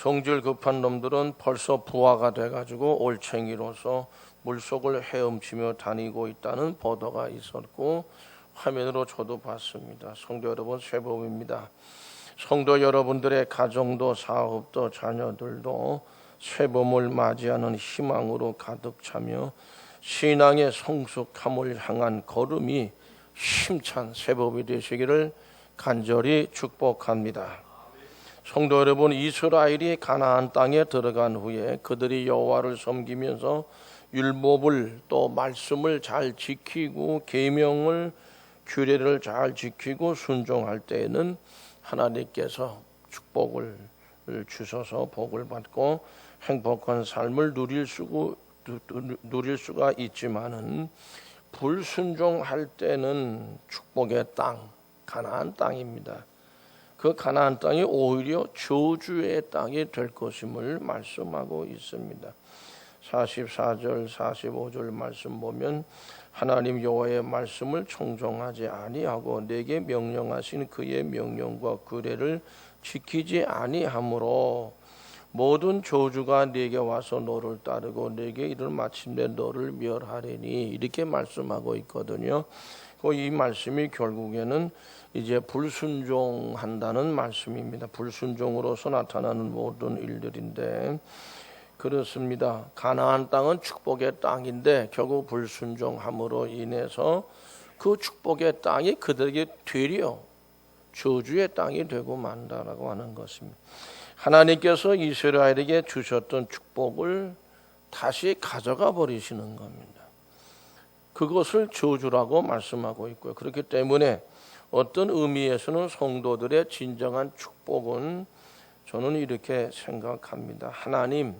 성질 급한 놈들은 벌써 부하가 돼가지고 올챙이로서 물속을 헤엄치며 다니고 있다는 보도가 있었고 화면으로 저도 봤습니다. 성도 여러분, 쇠법입니다. 성도 여러분들의 가정도 사업도 자녀들도 쇠범을 맞이하는 희망으로 가득 차며 신앙의 성숙함을 향한 걸음이 힘찬 쇠법이 되시기를 간절히 축복합니다. 성도 여러분, 이스라엘이 가나안 땅에 들어간 후에 그들이 여호와를 섬기면서 율법을 또 말씀을 잘 지키고 계명을 규례를 잘 지키고 순종할 때에는 하나님께서 축복을 주셔서 복을 받고 행복한 삶을 누릴 수가 있지만은 불순종할 때는 축복의 땅, 가나안 땅입니다. 그 가나안 땅이 오히려 저주의 땅이 될 것임을 말씀하고 있습니다. 44절, 45절 말씀 보면 하나님 여호와의 말씀을 청종하지 아니하고 내게 명령하신 그의 명령과 규례를 지키지 아니하므로 모든 저주가 네게 와서 너를 따르고 네게 이를 마침내 너를 멸하리니 이렇게 말씀하고 있거든요. 이 말씀이 결국에는 이제 불순종한다는 말씀입니다. 불순종으로서 나타나는 모든 일들인데 그렇습니다. 가나안 땅은 축복의 땅인데 결국 불순종함으로 인해서 그 축복의 땅이 그들에게 되려 저주의 땅이 되고 만다라고 하는 것입니다. 하나님께서 이스라엘에게 주셨던 축복을 다시 가져가 버리시는 겁니다. 그것을 저주라고 말씀하고 있고요. 그렇기 때문에 어떤 의미에서는 성도들의 진정한 축복은 저는 이렇게 생각합니다. 하나님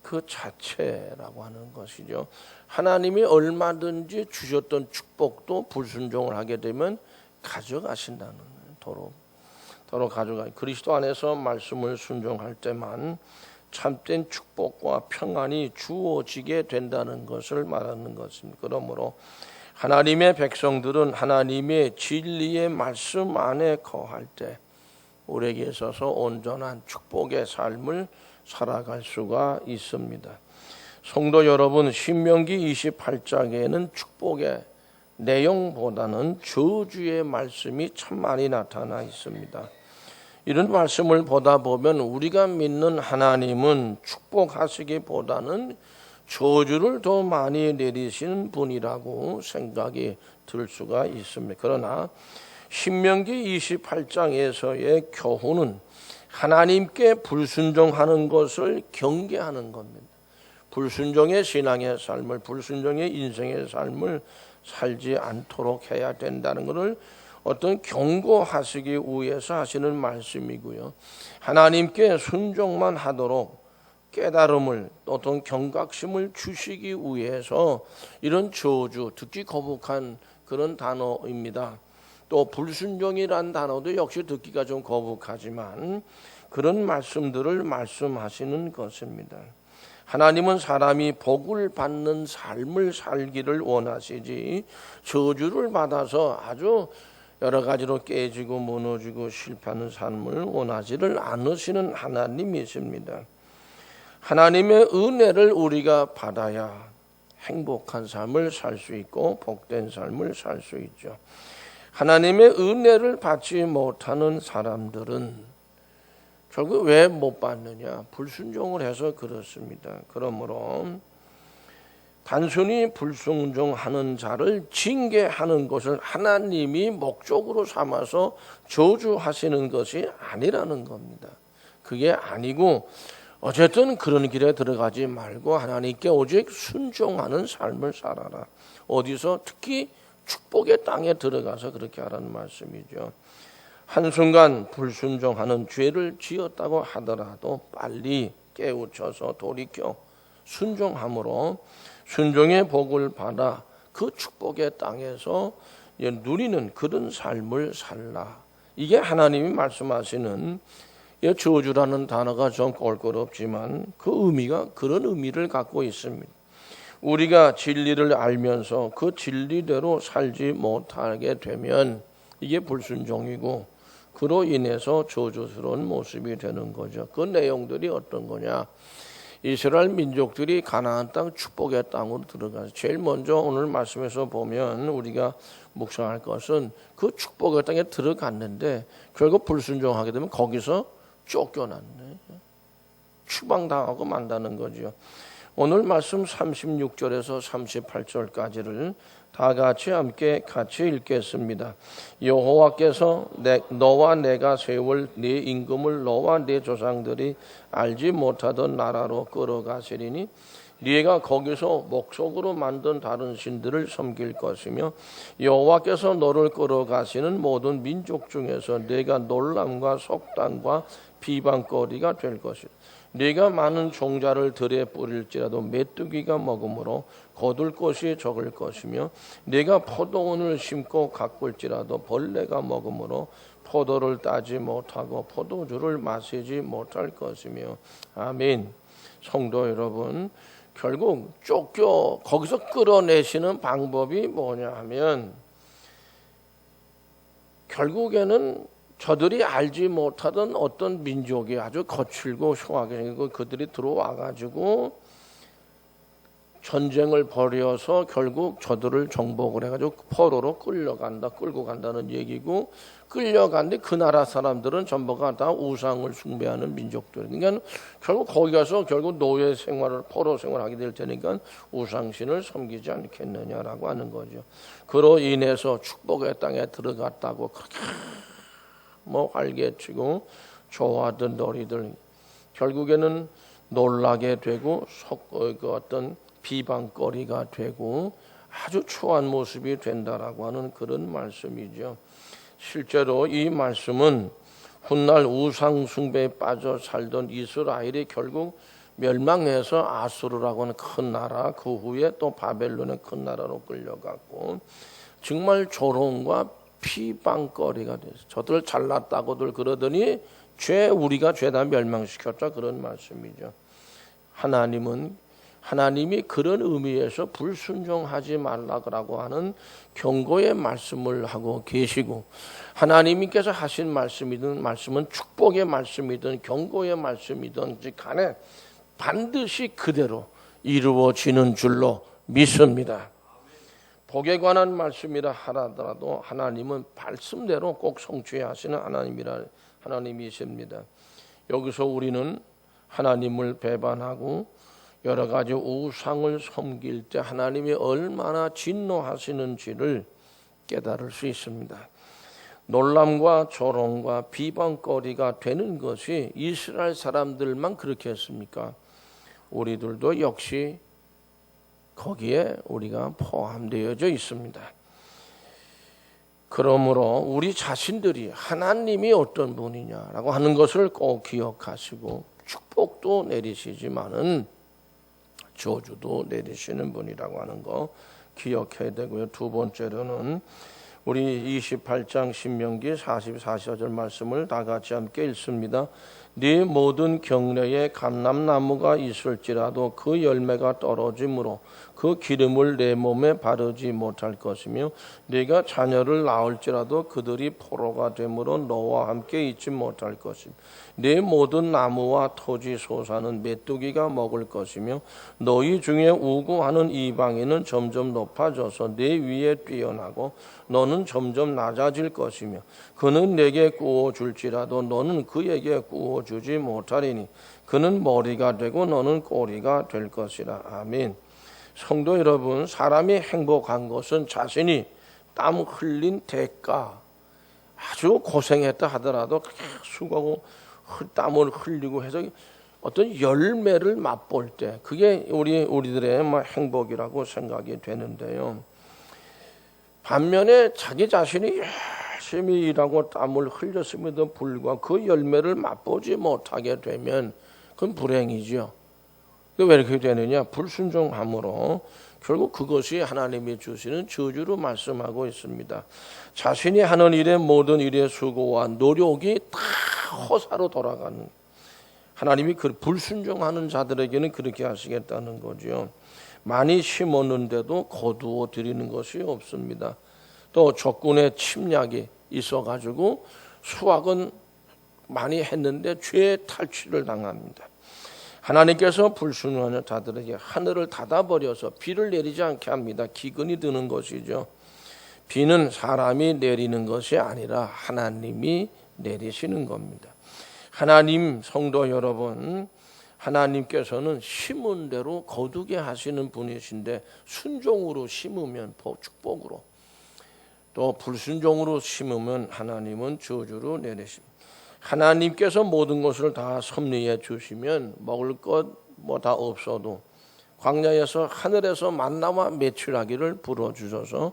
그 자체라고 하는 것이죠. 하나님이 얼마든지 주셨던 축복도 불순종을 하게 되면 가져가신다는 도로 가져가. 그리스도 안에서 말씀을 순종할 때만 참된 축복과 평안이 주어지게 된다는 것을 말하는 것입니다. 그러므로 하나님의 백성들은 하나님의 진리의 말씀 안에 거할 때 우리에게 있어서 온전한 축복의 삶을 살아갈 수가 있습니다. 성도 여러분, 신명기 28장에는 축복의 내용보다는 저주의 말씀이 참 많이 나타나 있습니다. 이런 말씀을 보다 보면 우리가 믿는 하나님은 축복하시기보다는 저주를 더 많이 내리시는 분이라고 생각이 들 수가 있습니다. 그러나 신명기 28장에서의 교훈은 하나님께 불순종하는 것을 경계하는 겁니다. 불순종의 신앙의 삶을, 불순종의 인생의 삶을 살지 않도록 해야 된다는 것을 어떤 경고하시기 위해서 하시는 말씀이고요. 하나님께 순종만 하도록 깨달음을 어떤 경각심을 주시기 위해서 이런 저주, 듣기 거북한 그런 단어입니다. 또 불순종이란 단어도 역시 듣기가 좀 거북하지만 그런 말씀들을 말씀하시는 것입니다. 하나님은 사람이 복을 받는 삶을 살기를 원하시지 저주를 받아서 아주 여러 가지로 깨지고 무너지고 실패하는 삶을 원하지를 않으시는 하나님이십니다. 하나님의 은혜를 우리가 받아야 행복한 삶을 살 수 있고 복된 삶을 살 수 있죠. 하나님의 은혜를 받지 못하는 사람들은 결국 왜 못 받느냐? 불순종을 해서 그렇습니다. 그러므로 단순히 불순종하는 자를 징계하는 것을 하나님이 목적으로 삼아서 저주하시는 것이 아니라는 겁니다. 그게 아니고 어쨌든 그런 길에 들어가지 말고 하나님께 오직 순종하는 삶을 살아라. 어디서? 특히 축복의 땅에 들어가서 그렇게 하라는 말씀이죠. 한순간 불순종하는 죄를 지었다고 하더라도 빨리 깨우쳐서 돌이켜 순종함으로 순종의 복을 받아 그 축복의 땅에서 누리는 그런 삶을 살라. 이게 하나님이 말씀하시는 저주라는 단어가 좀 껄끄럽지만 그 의미가 그런 의미를 갖고 있습니다. 우리가 진리를 알면서 그 진리대로 살지 못하게 되면 이게 불순종이고 그로 인해서 저주스러운 모습이 되는 거죠. 그 내용들이 어떤 거냐? 이스라엘 민족들이 가나안 땅 축복의 땅으로 들어가서 제일 먼저 오늘 말씀에서 보면 우리가 묵상할 것은 그 축복의 땅에 들어갔는데 결국 불순종하게 되면 거기서 쫓겨났네. 추방당하고 만다는 거죠. 오늘 말씀 36절에서 38절까지를 다 같이 함께 읽겠습니다. 여호와께서 너와 내가 세울 네 임금을 너와 네 조상들이 알지 못하던 나라로 끌어가시리니 네가 거기서 목석으로 만든 다른 신들을 섬길 것이며 여호와께서 너를 끌어가시는 모든 민족 중에서 네가 놀람과 속담과 비방거리가 될 것이다. 네가 많은 종자를 들에 뿌릴지라도 메뚜기가 먹으므로 거둘 것이 적을 것이며 네가 포도원을 심고 가꿀지라도 벌레가 먹으므로 포도를 따지 못하고 포도주를 마시지 못할 것이며. 아멘. 성도 여러분, 결국 거기서 끌어내시는 방법이 뭐냐 하면 결국에는 저들이 알지 못하던 어떤 민족이 아주 거칠고 흉하게 생기고 그들이 들어와 가지고 전쟁을 벌여서 결국 저들을 정복을 해가지고 포로로 끌고 간다는 얘기고, 끌려간데 그 나라 사람들은 전부가 다 우상을 숭배하는 민족들. 그러니까 결국 거기 가서 결국 노예 생활을, 포로 생활하게 될 테니까 우상신을 섬기지 않겠느냐라고 하는 거죠. 그로 인해서 축복의 땅에 들어갔다고 그렇게 활개치고 좋아하던 너희들 결국에는 놀라게 되고 어떤 비방거리가 되고 아주 추한 모습이 된다라고 하는 그런 말씀이죠. 실제로 이 말씀은 훗날 우상 숭배에 빠져 살던 이스라엘이 결국 멸망해서 아수르라고 하는 큰 나라, 그 후에 또 바벨론의 큰 나라로 끌려갔고 정말 조롱과 비방거리가 돼서 저들 잘났다고들 그러더니 우리가 죄다 멸망시켰다, 그런 말씀이죠. 하나님이 그런 의미에서 불순종하지 말라고 하는 경고의 말씀을 하고 계시고, 하나님께서 하신 말씀은 축복의 말씀이든 경고의 말씀이든 간에 반드시 그대로 이루어지는 줄로 믿습니다. 복에 관한 말씀이라 하더라도 하나님은 말씀대로 꼭 성취하시는 하나님이십니다. 여기서 우리는 하나님을 배반하고 여러 가지 우상을 섬길 때 하나님이 얼마나 진노하시는지를 깨달을 수 있습니다. 놀람과 조롱과 비방거리가 되는 것이 이스라엘 사람들만 그렇게 했습니까? 우리들도 역시 거기에 우리가 포함되어져 있습니다. 그러므로 우리 자신들이 하나님이 어떤 분이냐라고 하는 것을 꼭 기억하시고, 축복도 내리시지만은 저주도 내리시는 분이라고 하는 거 기억해야 되고요. 두 번째로는 우리 28장 신명기 44절 말씀을 다 같이 함께 읽습니다. 네 모든 경내에 감람나무가 있을지라도 그 열매가 떨어지므로 그 기름을 내 몸에 바르지 못할 것이며 네가 자녀를 낳을지라도 그들이 포로가 되므로 너와 함께 있지 못할 것이며 네 모든 나무와 토지 소사는 메뚜기가 먹을 것이며 너희 중에 우고하는 이방인은 점점 높아져서 네 위에 뛰어나고 너는 점점 낮아질 것이며 그는 내게 구워줄지라도 너는 그에게 구워주지 못하리니 그는 머리가 되고 너는 꼬리가 될 것이라. 아멘. 성도 여러분, 사람이 행복한 것은 자신이 땀 흘린 대가, 아주 고생했다 하더라도 수고하고 땀을 흘리고 해서 어떤 열매를 맛볼 때 그게 우리들의 행복이라고 생각이 되는데요. 반면에 자기 자신이 열심히 일하고 땀을 흘렸음에도 불구하고 그 열매를 맛보지 못하게 되면 그건 불행이죠. 왜 이렇게 되느냐? 불순종함으로 결국 그것이 하나님이 주시는 저주로 말씀하고 있습니다. 자신이 하는 일의 모든 일의 수고와 노력이 다 허사로 돌아가는, 하나님이 그 불순종하는 자들에게는 그렇게 하시겠다는 거죠. 많이 심었는데도 거두어 드리는 것이 없습니다. 또 적군의 침략이 있어가지고 수확은 많이 했는데 죄의 탈취를 당합니다. 하나님께서 불순종하는 자들에게 하늘을 닫아버려서 비를 내리지 않게 합니다. 기근이 드는 것이죠. 비는 사람이 내리는 것이 아니라 하나님이 내리시는 겁니다. 하나님 성도 여러분, 하나님께서는 심은 대로 거두게 하시는 분이신데 순종으로 심으면 축복으로, 또 불순종으로 심으면 하나님은 저주로 내리십니다. 하나님께서 모든 것을 다 섭리해 주시면 먹을 것 뭐 다 없어도 광야에서 하늘에서 만나와 메추라기를 불어주셔서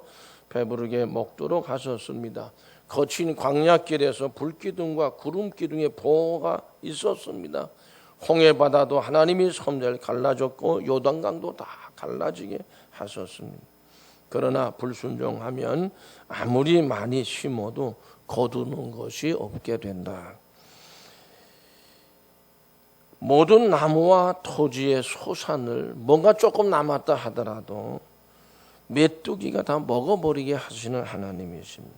배부르게 먹도록 하셨습니다. 거친 광야길에서 불기둥과 구름기둥의 보호가 있었습니다. 홍해바다도 하나님이 섬잘 갈라졌고 요단강도 다 갈라지게 하셨습니다. 그러나 불순종하면 아무리 많이 심어도 거두는 것이 없게 된다. 모든 나무와 토지의 소산을 뭔가 조금 남았다 하더라도 메뚜기가 다 먹어버리게 하시는 하나님이십니다.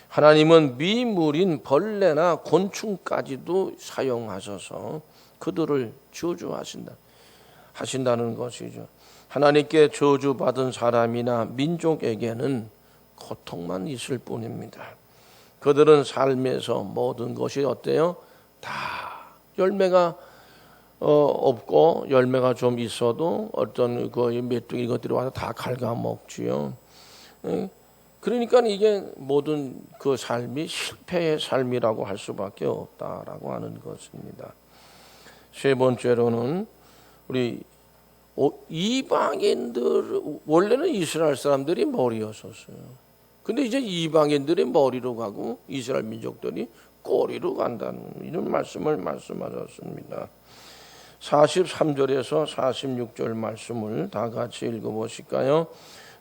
하나님은 미물인 벌레나 곤충까지도 사용하셔서 그들을 저주하신다는 것이죠. 하나님께 저주받은 사람이나 민족에게는 고통만 있을 뿐입니다. 그들은 삶에서 모든 것이 어때요? 다 열매가 없고 열매가 좀 있어도 어떤 그 메뚜기 것들이 와서 다 갉아먹지요. 그러니까 이게 모든 그 삶이 실패의 삶이라고 할 수밖에 없다라고 하는 것입니다. 세 번째로는 우리 이방인들, 원래는 이스라엘 사람들이 머리였었어요. 근데 이제 이방인들이 머리로 가고 이스라엘 민족들이 꼬리로 간다는 이런 말씀을 말씀하셨습니다. 43절에서 46절 말씀을 다 같이 읽어보실까요?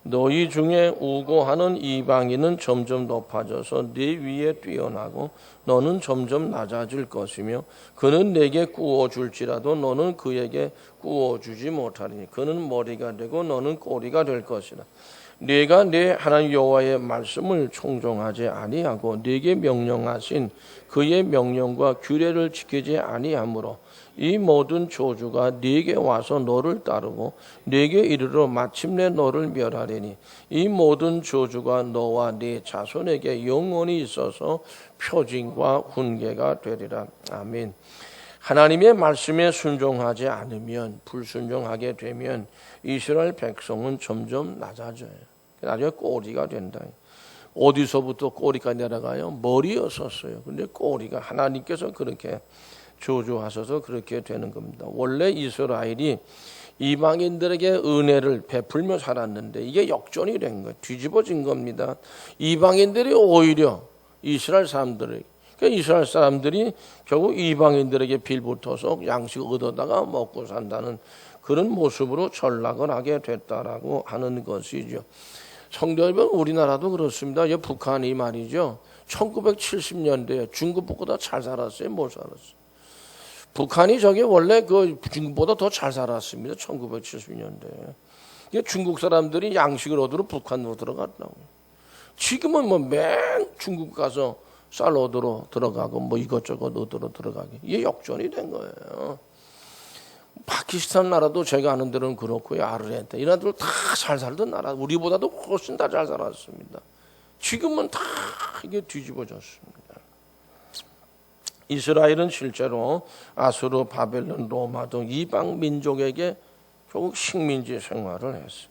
너희 중에 우고하는 이방인은 점점 높아져서 네 위에 뛰어나고 너는 점점 낮아질 것이며 그는 내게 구워줄지라도 너는 그에게 구워주지 못하리니 그는 머리가 되고 너는 꼬리가 될 것이라. 네가 네 하나님 여호와의 말씀을 청종하지 아니하고 네게 명령하신 그의 명령과 규례를 지키지 아니하므로 이 모든 저주가 네게 와서 너를 따르고 네게 이르러 마침내 너를 멸하리니 이 모든 저주가 너와 네 자손에게 영원히 있어서 표징과 훈계가 되리라. 아멘. 하나님의 말씀에 순종하지 않으면, 불순종하게 되면 이스라엘 백성은 점점 낮아져요. 나중에 꼬리가 된다. 어디서부터 꼬리가 내려가요? 머리였었어요. 근데 꼬리가, 하나님께서 그렇게 저주하셔서 그렇게 되는 겁니다. 원래 이스라엘이 이방인들에게 은혜를 베풀며 살았는데 이게 역전이 된 거예요. 뒤집어진 겁니다. 이방인들이 오히려 이스라엘 사람들에게, 그러니까 이스라엘 사람들이 결국 이방인들에게 빌붙어서 양식 얻어다가 먹고 산다는 그런 모습으로 전락을 하게 됐다라고 하는 것이죠. 성도 여러분, 우리나라도 그렇습니다. 북한이 말이죠. 1970년대에 중국보다 잘 살았어요? 못 살았어요? 북한이 저게 원래 그 중국보다 더 잘 살았습니다. 1970년대에. 중국 사람들이 양식을 얻으러 북한으로 들어갔다고. 지금은 뭐 맨 중국 가서 쌀 얻으러 들어가고 뭐 이것저것 얻으러 들어가게. 이게 역전이 된 거예요. 파키스탄 나라도 제가 아는 데는 그렇고요. 아르헨티나 이 나라들 다 잘 살던 나라. 우리보다도 훨씬 다 잘 살았습니다. 지금은 다 이게 뒤집어졌습니다. 이스라엘은 실제로 아수르, 바벨론, 로마 등 이방 민족에게 결국 식민지 생활을 했어요.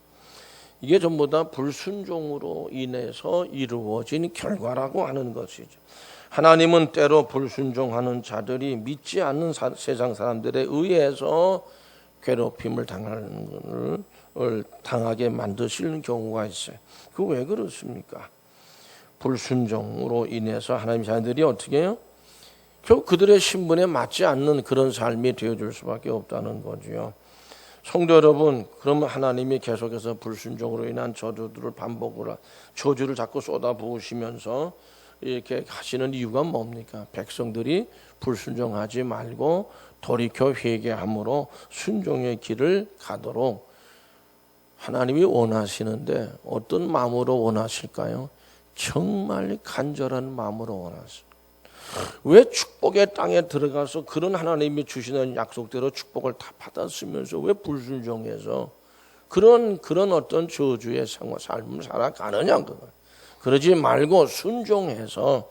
이게 전부 다 불순종으로 인해서 이루어진 결과라고 하는 것이죠. 하나님은 때로 불순종하는 자들이 믿지 않는 세상 사람들에 의해서 괴롭힘을 당하게 만드시는 경우가 있어요. 그 왜 그렇습니까? 불순종으로 인해서 하나님 자녀들이 어떻게 해요? 결국 그들의 신분에 맞지 않는 그런 삶이 되어줄 수밖에 없다는 거죠. 성도 여러분, 그러면 하나님이 계속해서 불순종으로 인한 저주들을 저주를 자꾸 쏟아부으시면서 이렇게 하시는 이유가 뭡니까? 백성들이 불순종하지 말고 돌이켜 회개함으로 순종의 길을 가도록 하나님이 원하시는데 어떤 마음으로 원하실까요? 정말 간절한 마음으로 원하십니다. 왜 축복의 땅에 들어가서 그런 하나님이 주시는 약속대로 축복을 다 받았으면서 왜 불순종해서 그런 어떤 저주의 삶을 살아가느냐 그거. 그러지 말고 순종해서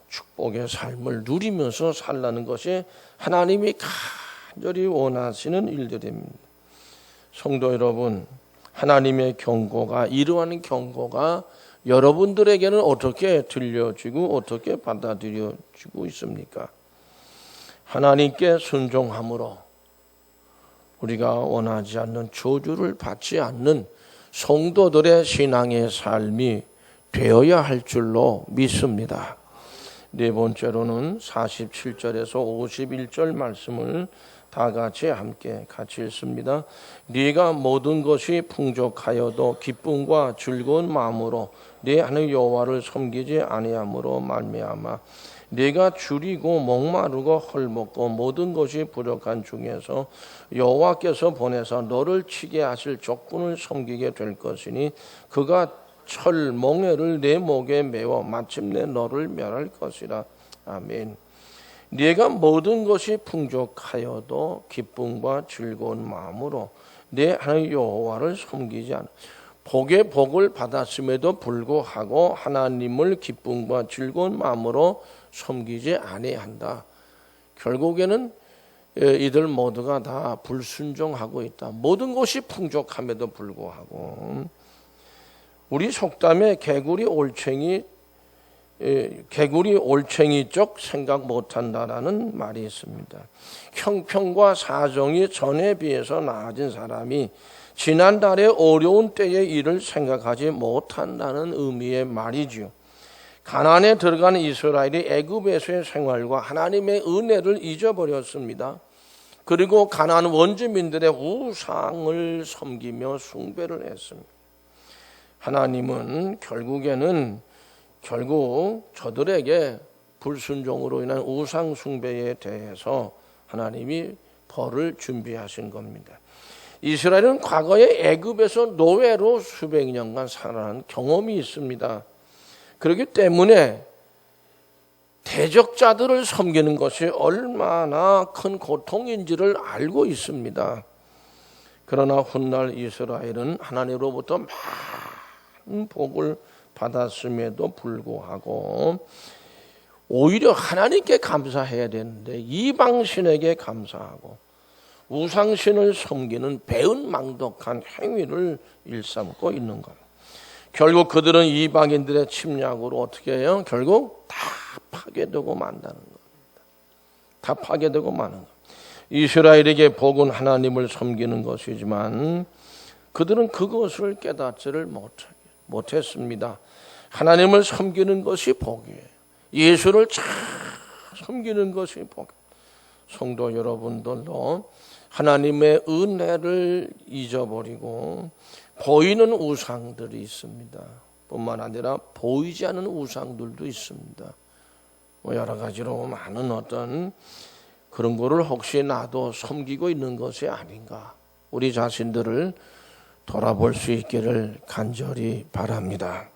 축복의 삶을 누리면서 살라는 것이 하나님이 간절히 원하시는 일들입니다. 성도 여러분, 하나님의 경고가 이러한 경고가 여러분들에게는 어떻게 들려지고 어떻게 받아들여지고 있습니까? 하나님께 순종함으로 우리가 원하지 않는 저주를 받지 않는 성도들의 신앙의 삶이 되어야 할 줄로 믿습니다. 네 번째로는 47절에서 51절 말씀을 다 같이 읽습니다. 네가 모든 것이 풍족하여도 기쁨과 즐거운 마음으로 네 하나님 여호와를 섬기지 아니함으로 말미암아 네가 줄이고 목마르고 헐벗고 모든 것이 부족한 중에서 여호와께서 보내사 너를 치게 하실 적군을 섬기게 될 것이니 그가 철 멍에를 내 목에 메워 마침내 너를 멸할 것이라. 아멘. 네가 모든 것이 풍족하여도 기쁨과 즐거운 마음으로 내 하나님 여호와를 섬기지 않아. 복의 복을 받았음에도 불구하고 하나님을 기쁨과 즐거운 마음으로 섬기지 아니한다. 결국에는 이들 모두가 다 불순종하고 있다. 모든 것이 풍족함에도 불구하고 우리 속담에 개구리 올챙이 쪽 생각 못한다라는 말이 있습니다. 형편과 사정이 전에 비해서 나아진 사람이 지난달의 어려운 때의 일을 생각하지 못한다는 의미의 말이지요. 가나안에 들어간 이스라엘이 애굽에서의 생활과 하나님의 은혜를 잊어버렸습니다. 그리고 가나안 원주민들의 우상을 섬기며 숭배를 했습니다. 하나님은 결국 저들에게 불순종으로 인한 우상 숭배에 대해서 하나님이 벌을 준비하신 겁니다. 이스라엘은 과거에 애굽에서 노예로 수백 년간 살아난 경험이 있습니다. 그렇기 때문에 대적자들을 섬기는 것이 얼마나 큰 고통인지를 알고 있습니다. 그러나 훗날 이스라엘은 하나님으로부터 많은 복을 받았음에도 불구하고 오히려 하나님께 감사해야 되는데 이방신에게 감사하고 우상신을 섬기는 배은망덕한 행위를 일삼고 있는 겁니다. 결국 그들은 이방인들의 침략으로 어떻게 해요? 결국 다 파괴되고 만다는 겁니다. 다 파괴되고 마는 겁니다. 이스라엘에게 복은 하나님을 섬기는 것이지만 그들은 그것을 깨닫지를 못했습니다. 하나님을 섬기는 것이 복이에요. 예수를 잘 섬기는 것이 복이에요. 성도 여러분들도 하나님의 은혜를 잊어버리고 보이는 우상들이 있습니다. 뿐만 아니라 보이지 않는 우상들도 있습니다. 여러 가지로 많은 어떤 그런 거를 혹시 나도 섬기고 있는 것이 아닌가, 우리 자신들을 돌아볼 수 있기를 간절히 바랍니다.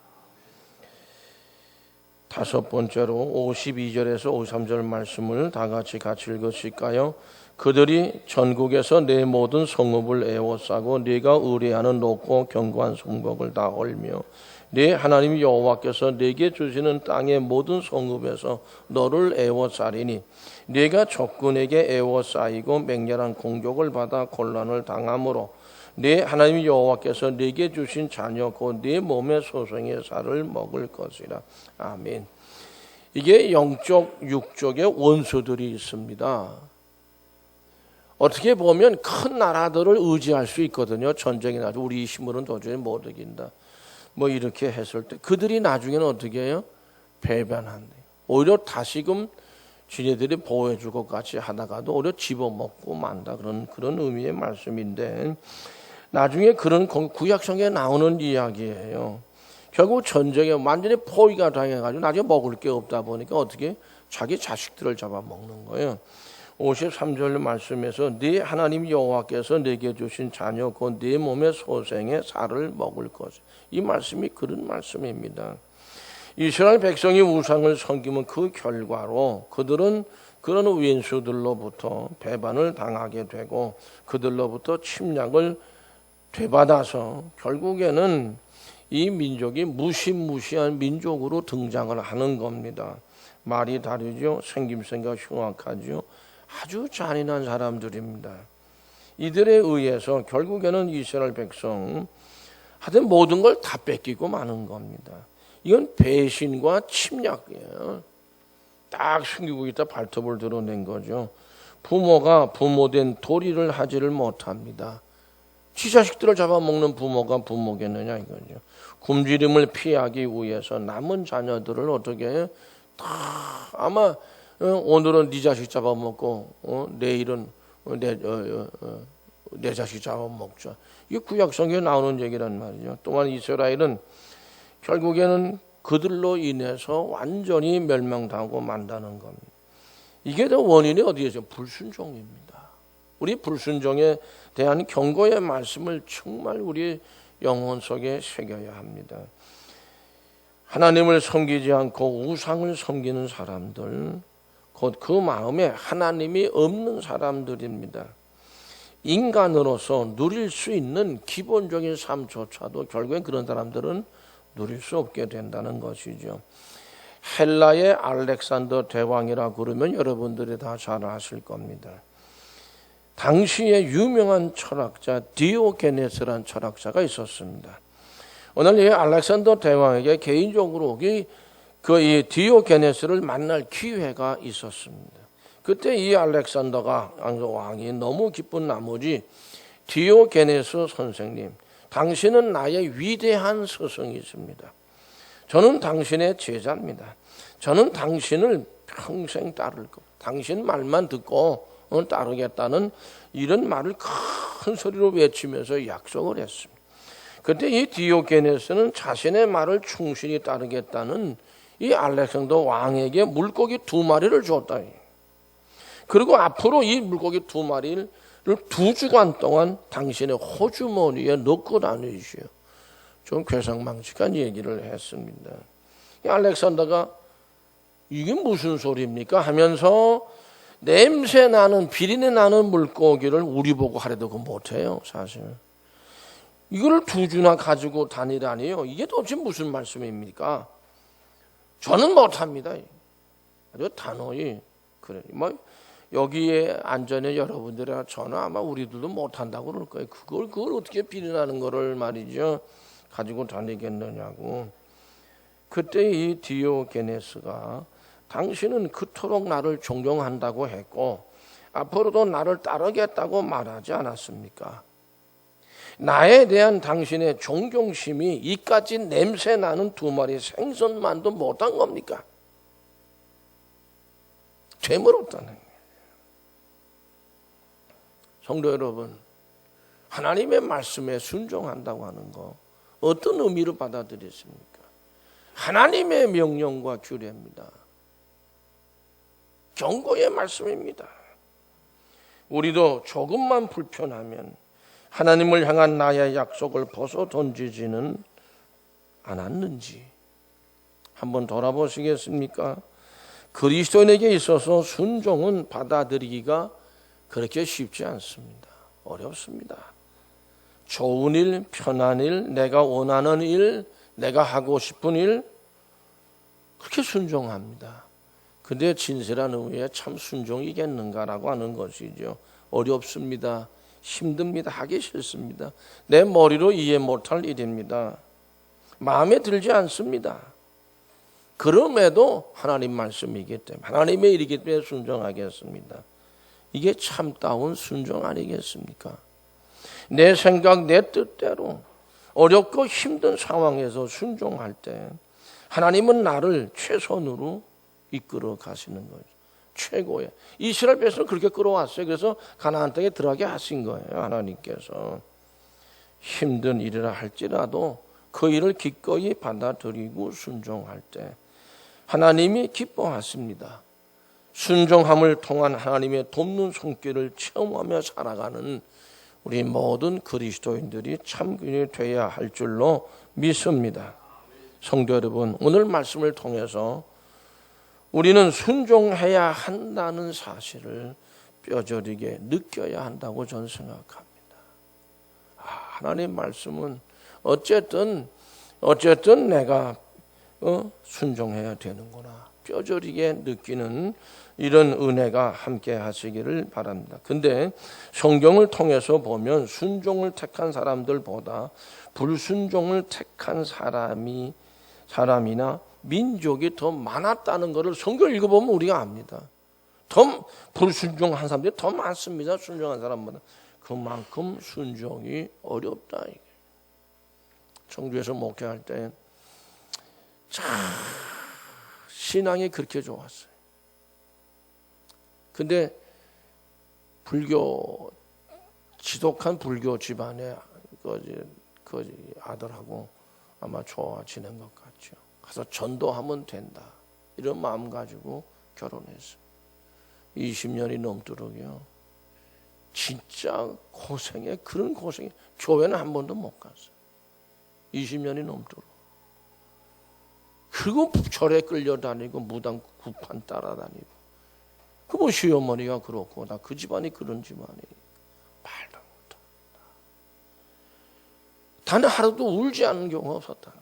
다섯 번째로 52절에서 53절 말씀을 다 같이 읽으실까요? 그들이 전국에서 내 모든 성읍을 에워싸고 네가 의뢰하는 높고 견고한 성벽을 다 헐며 네 하나님 여호와께서 네게 주시는 땅의 모든 성읍에서 너를 에워싸리니 네가 적군에게 에워싸이고 맹렬한 공격을 받아 곤란을 당함으로 네 하나님 여호와께서 네게 주신 자녀 곧 네 몸의 소생의 살을 먹을 것이라. 아멘. 이게 영적 육적의 원수들이 있습니다. 어떻게 보면 큰 나라들을 의지할 수 있거든요. 전쟁이 나죠. 우리 힘으로는 도저히 못 이긴다. 뭐 이렇게 했을 때 그들이 나중에는 어떻게 해요? 배반한대요. 오히려 다시금 지네들이 보호해줄 것 같이 하다가도 오히려 집어먹고 만다. 그런 의미의 말씀인데 나중에 그런 구약성에 나오는 이야기예요. 결국 전쟁에 완전히 포위가 당해가지고 나중에 먹을 게 없다 보니까 어떻게 자기 자식들을 잡아먹는 거예요. 53절 말씀에서 네 하나님 여호와께서 네게 주신 자녀 곧 네 몸의 소생의 살을 먹을 것. 이 말씀이 그런 말씀입니다. 이스라엘 백성이 우상을 섬기면 그 결과로 그들은 그런 원수들로부터 배반을 당하게 되고 그들로부터 침략을 되받아서 결국에는 이 민족이 무시무시한 민족으로 등장을 하는 겁니다. 말이 다르죠. 생김새가 흉악하죠. 아주 잔인한 사람들입니다. 이들에 의해서 결국에는 이스라엘 백성 하여튼 모든 걸 다 뺏기고 마는 겁니다. 이건 배신과 침략이에요. 딱 숨기고 있다 발톱을 드러낸 거죠. 부모가 부모된 도리를 하지를 못합니다. 지 자식들을 잡아먹는 부모가 부모겠느냐 이거죠. 굶주림을 피하기 위해서 남은 자녀들을 어떻게 해요? 다 아마 오늘은 네 자식 잡아먹고 내일은 내 자식 잡아먹자. 이게 구약성경에 나오는 얘기란 말이죠. 또한 이스라엘은 결국에는 그들로 인해서 완전히 멸망당하고 만다는 겁니다. 이게 더 원인이 어디에서? 불순종입니다. 우리 불순종에 대한 경고의 말씀을 정말 우리 영혼 속에 새겨야 합니다. 하나님을 섬기지 않고 우상을 섬기는 사람들, 곧 그 마음에 하나님이 없는 사람들입니다. 인간으로서 누릴 수 있는 기본적인 삶조차도 결국엔 그런 사람들은 누릴 수 없게 된다는 것이죠. 헬라의 알렉산더 대왕이라 그러면 여러분들이 다 잘 아실 겁니다. 당시에 유명한 철학자 디오게네스라는 철학자가 있었습니다. 오늘 이 알렉산더 대왕에게 개인적으로 이 디오게네스를 만날 기회가 있었습니다. 그때 이 알렉산더가 왕이 너무 기쁜 나머지 디오게네스 선생님, 당신은 나의 위대한 스승이십니다. 저는 당신의 제자입니다. 저는 당신을 평생 따를 겁니다. 당신 말만 듣고 따르겠다는 이런 말을 큰 소리로 외치면서 약속을 했습니다. 그때 이 디오게네스는 자신의 말을 충실히 따르겠다는 이 알렉산더 왕에게 물고기 2마리를 줬다. 그리고 앞으로 이 물고기 2마리를 2주간 동안 당신의 호주머니에 넣고 다니시오. 좀 괴상망측한 얘기를 했습니다. 이 알렉산더가 이게 무슨 소리입니까 하면서 냄새 나는 비린내 나는 물고기를 우리 보고 하려도 그거 못해요. 사실 이거를 2주나 가지고 다니라니요. 이게 도대체 무슨 말씀입니까? 저는 못합니다. 아주 단호히 그래. 뭐 여기에 앉아있는 여러분들이나 저는 아마 우리들도 못한다고 그럴 거예요. 그걸 어떻게 비린하는 거를 말이죠 가지고 다니겠느냐고. 그때 이 디오게네스가 당신은 그토록 나를 존경한다고 했고 앞으로도 나를 따르겠다고 말하지 않았습니까? 나에 대한 당신의 존경심이 이까지 냄새 나는 2마리 생선만도 못한 겁니까? 되물었다는 거예요. 성도 여러분, 하나님의 말씀에 순종한다고 하는 거 어떤 의미로 받아들였습니까? 하나님의 명령과 규례입니다. 경고의 말씀입니다. 우리도 조금만 불편하면 하나님을 향한 나의 약속을 벗어 던지지는 않았는지 한번 돌아보시겠습니까? 그리스도인에게 있어서 순종은 받아들이기가 그렇게 쉽지 않습니다. 어렵습니다. 좋은 일, 편한 일, 내가 원하는 일, 내가 하고 싶은 일 그렇게 순종합니다. 근데 진실한 의미에 참 순종이겠는가라고 하는 것이죠. 어렵습니다. 힘듭니다. 하기 싫습니다. 내 머리로 이해 못할 일입니다. 마음에 들지 않습니다. 그럼에도 하나님 말씀이기 때문에 하나님의 일이기 때문에 순종하겠습니다. 이게 참다운 순종 아니겠습니까? 내 생각, 내 뜻대로 어렵고 힘든 상황에서 순종할 때 하나님은 나를 최선으로 이끌어 가시는 거죠. 최고의. 이스라엘 백성은 그렇게 끌어왔어요. 그래서 가나안 땅에 들어가게 하신 거예요. 하나님께서. 힘든 일이라 할지라도 그 일을 기꺼이 받아들이고 순종할 때 하나님이 기뻐하십니다. 순종함을 통한 하나님의 돕는 손길을 체험하며 살아가는 우리 모든 그리스도인들이 참견이 되어야 할 줄로 믿습니다. 성도 여러분, 오늘 말씀을 통해서 우리는 순종해야 한다는 사실을 뼈저리게 느껴야 한다고 저는 생각합니다. 하나님 말씀은 어쨌든 내가 순종해야 되는구나 뼈저리게 느끼는 이런 은혜가 함께 하시기를 바랍니다. 근데 성경을 통해서 보면 순종을 택한 사람들보다 불순종을 택한 사람이나 민족이 더 많았다는 것을 성경을 읽어보면 우리가 압니다. 더 불순종한 사람들이 더 많습니다. 순종한 사람보다. 그만큼 순종이 어렵다. 이게. 청주에서 목회할 때 신앙이 그렇게 좋았어요. 근데 지독한 불교 집안의 그 아들하고 아마 좋아지는 것 같죠. 가서 전도하면 된다. 이런 마음 가지고 결혼했어요. 20년이 넘도록요. 진짜 그런 고생이 교회는 한 번도 못 갔어요. 20년이 넘도록. 그리고 절에 끌려다니고 무당 구판 따라다니고. 그 뭐 시어머니가 그렇고 나 그 집안이 그런 집안이 말도 못한다. 단 하루도 울지 않는 경우가 없었다.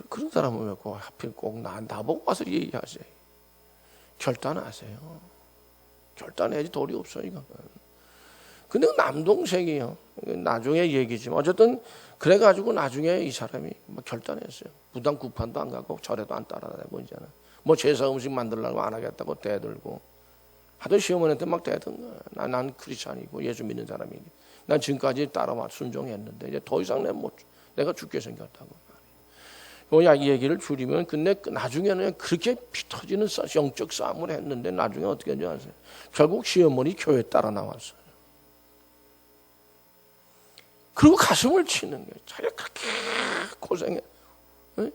그런 사람은 왜 꼭 하필 꼭 나보고 와서 얘기하세요. 결단하세요. 결단해야지 도리 없어 이거. 근데 남동생이요. 나중에 얘기지만 어쨌든 그래가지고 나중에 이 사람이 막 결단했어요. 무당 구판도 안 가고 절에도 안 따라다니고 이제는 뭐 제사 음식 만들려고 안 하겠다고 대들고 하도 시어머니한테 막 대든 거야. 난 크리스찬이고 예수 믿는 사람이니 난 지금까지 따라와 순종했는데 이제 더 이상 내가 죽게 생겼다고. 이 얘기를 줄이면 근데 나중에는 그렇게 피 터지는 영적 싸움을 했는데 나중에 어떻게 했는지 아세요? 결국 시어머니 교회 따라 나왔어요. 그리고 가슴을 치는 거예요. 자기가 그렇게 고생해. 네?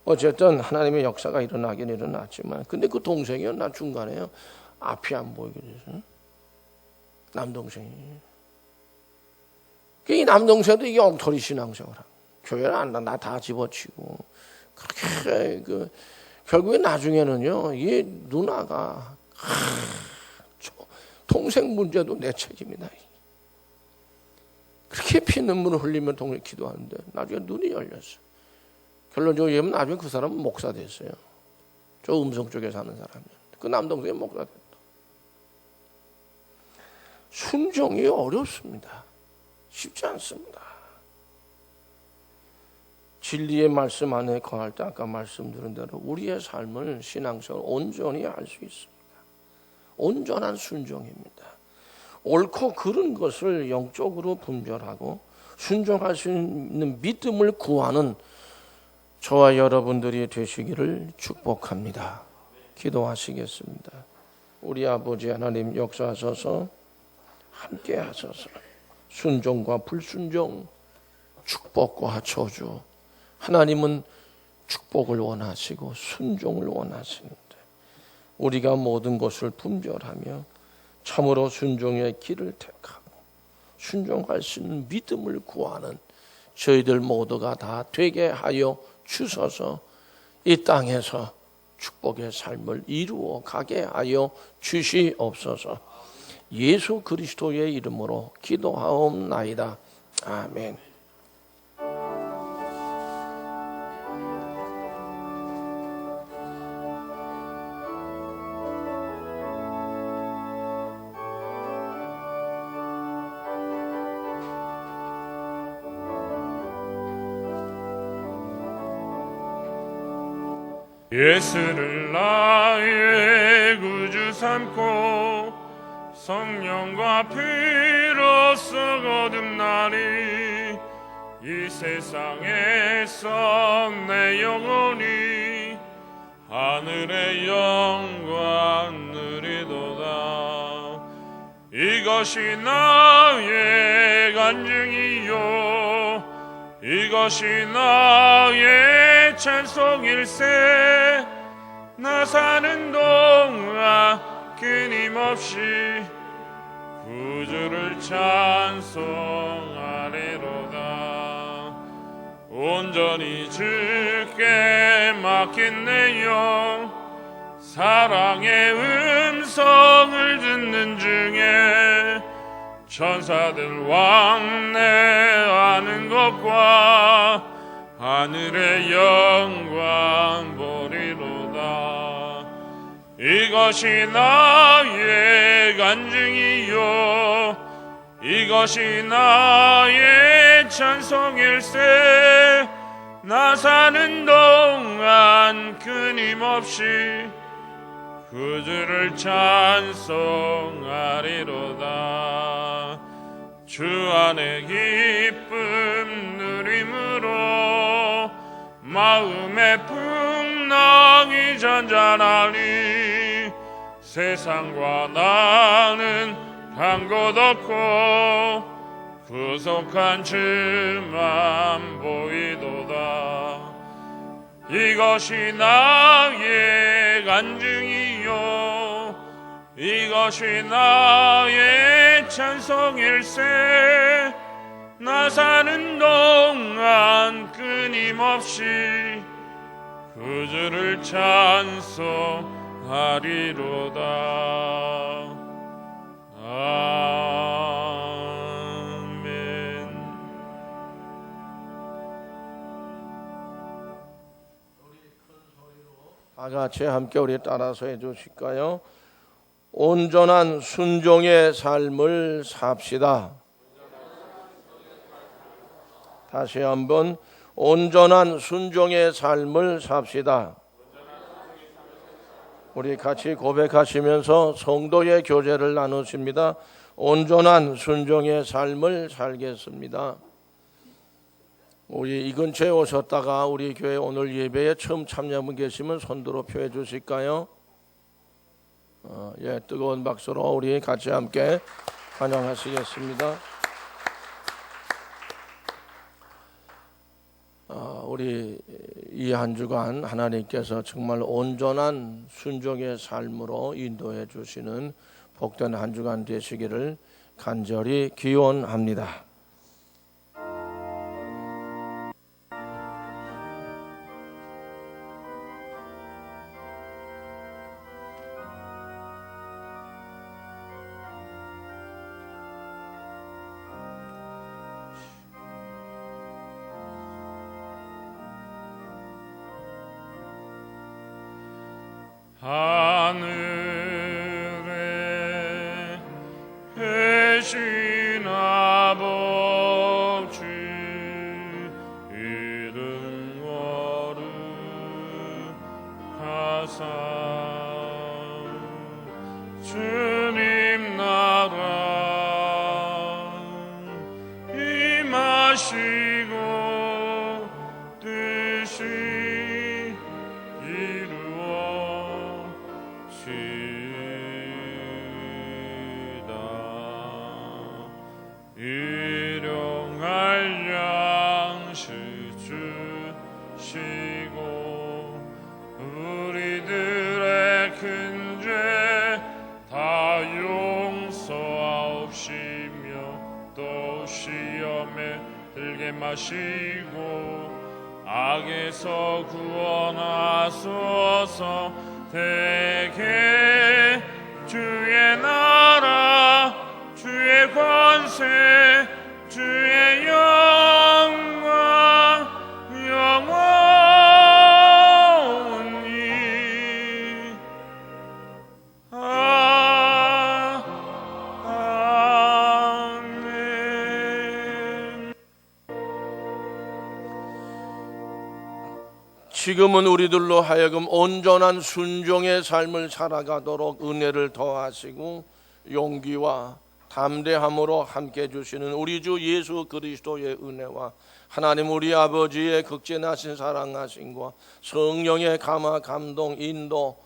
어쨌든 하나님의 역사가 일어나긴 일어났지만 근데 그 동생이요. 나 중간에요. 앞이 안 보이게 돼서 남동생이. 이 남동생도 이게 엉터리 신앙생활 하고 교회를 안 나 다 집어치고 그렇게 결국에 나중에는요. 이 누나가 동생 문제도 내 책임이다. 그렇게 피 눈물을 흘리며 동생 기도하는데 나중에 눈이 열렸어요. 결론적으로 얘기하면 나중에 그 사람은 목사 됐어요. 저 음성 쪽에 사는 사람이었는데 그 남동생이 목사 됐다. 순종이 어렵습니다. 쉽지 않습니다. 진리의 말씀 안에 거할 때 아까 말씀드린 대로 우리의 삶을 신앙생활 온전히 할 수 있습니다. 온전한 순종입니다. 옳고 그른 것을 영적으로 분별하고 순종할 수 있는 믿음을 구하는 저와 여러분들이 되시기를 축복합니다. 기도하시겠습니다. 우리 아버지 하나님 역사하셔서 함께 하셔서 순종과 불순종, 축복과 저주. 하나님은 축복을 원하시고 순종을 원하시는데 우리가 모든 것을 분별하며 참으로 순종의 길을 택하고 순종할 수 있는 믿음을 구하는 저희들 모두가 다 되게 하여 주셔서 이 땅에서 축복의 삶을 이루어 가게 하여 주시옵소서. 예수 그리스도의 이름으로 기도하옵나이다. 아멘. 예수를 나의 구주 삼고 성령과 피로써 거듭나니 이 세상에서 내 영혼이 하늘의 영광 누리도다. 이것이 나의 간증이요 이것이 나의 찬송일세. 나 사는 동안 끊임없이 구주를 찬송하리로다. 온전히 주께 맡겼네요. 사랑의 음성을 듣는 중에 천사들 왕래하는 것과 하늘의 영광 보리로다. 이것이 나의 간증이요 이것이 나의 찬송일세. 나 사는 동안 끊임없이 그 주를 찬송하리로다. 주 안에 기쁨 누림으로 마음의 풍랑이 잔잔하니 세상과 나는 간 곳 없고 구속한 주만 보이도다. 이것이 나의 간증이요 이것이 나의 찬송일세. 나 사는 동안 끊임없이 그 주를 찬송하리로다. 아멘. 다 같이 함께 우리 따라서 해주실까요? 온전한 순종의 삶을 삽시다. 다시 한번 온전한 순종의 삶을 삽시다. 우리 같이 고백하시면서 성도의 교제를 나누십니다. 온전한 순종의 삶을 살겠습니다. 우리 이 근처에 오셨다가 우리 교회 오늘 예배에 처음 참여분 계시면 손들어 표해 주실까요? 예, 뜨거운 박수로 우리 같이 함께 환영하시겠습니다. 우리 이 한 주간 하나님께서 정말 온전한 순종의 삶으로 인도해 주시는 복된 한 주간 되시기를 간절히 기원합니다. 하늘에 계신 아버지 이름 거룩하사 주님 나라 임하시고 뜻이 일용할 양식 주시고 우리들의 큰 죄 다 용서하옵시며 또 시험에 들게 마시고 악에서 구원하소서. 대개 주의 나라 주의 권세 주의 영광 영원히 아멘. 지금은 우리들로 하여금 온전한 순종의 삶을 살아가도록 은혜를 더하시고 용기와 담대함으로 함께 해주시는 우리 주 예수 그리스도의 은혜와 하나님 우리 아버지의 극진하신 사랑하심과 성령의 감화 감동 인도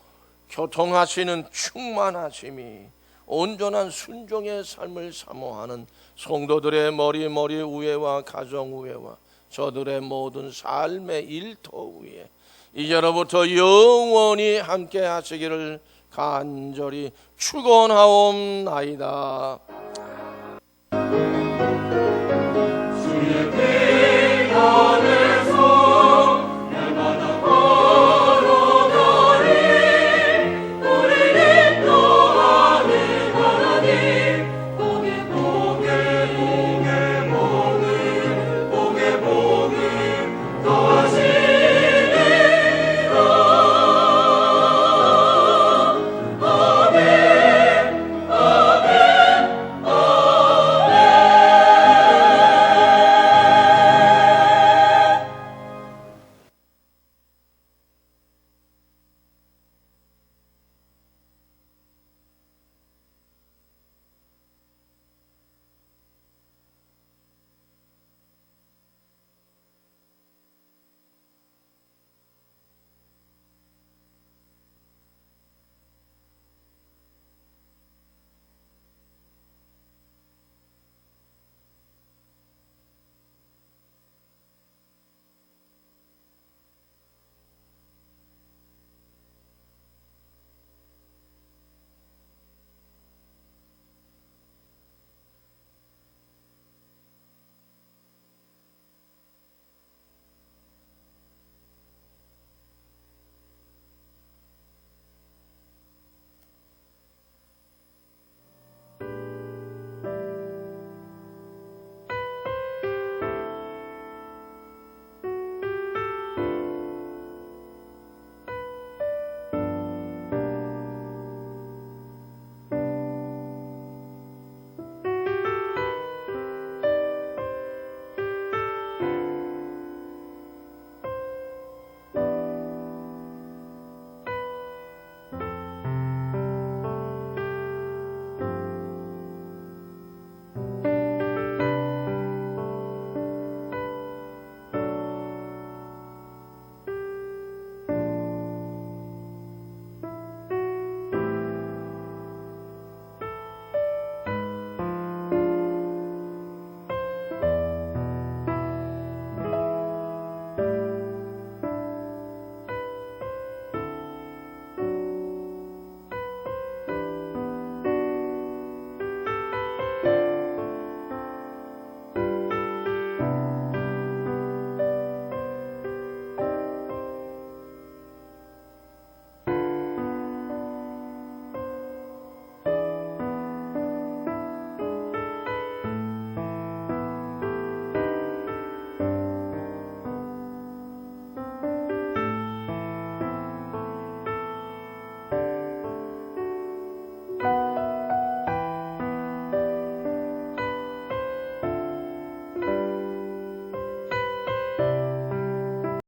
교통하시는 충만하심이 온전한 순종의 삶을 사모하는 성도들의 머리 우애와 가정 우애와 저들의 모든 삶의 일터 위에 이제로부터 영원히 함께 하시기를 간절히 축원하옵나이다.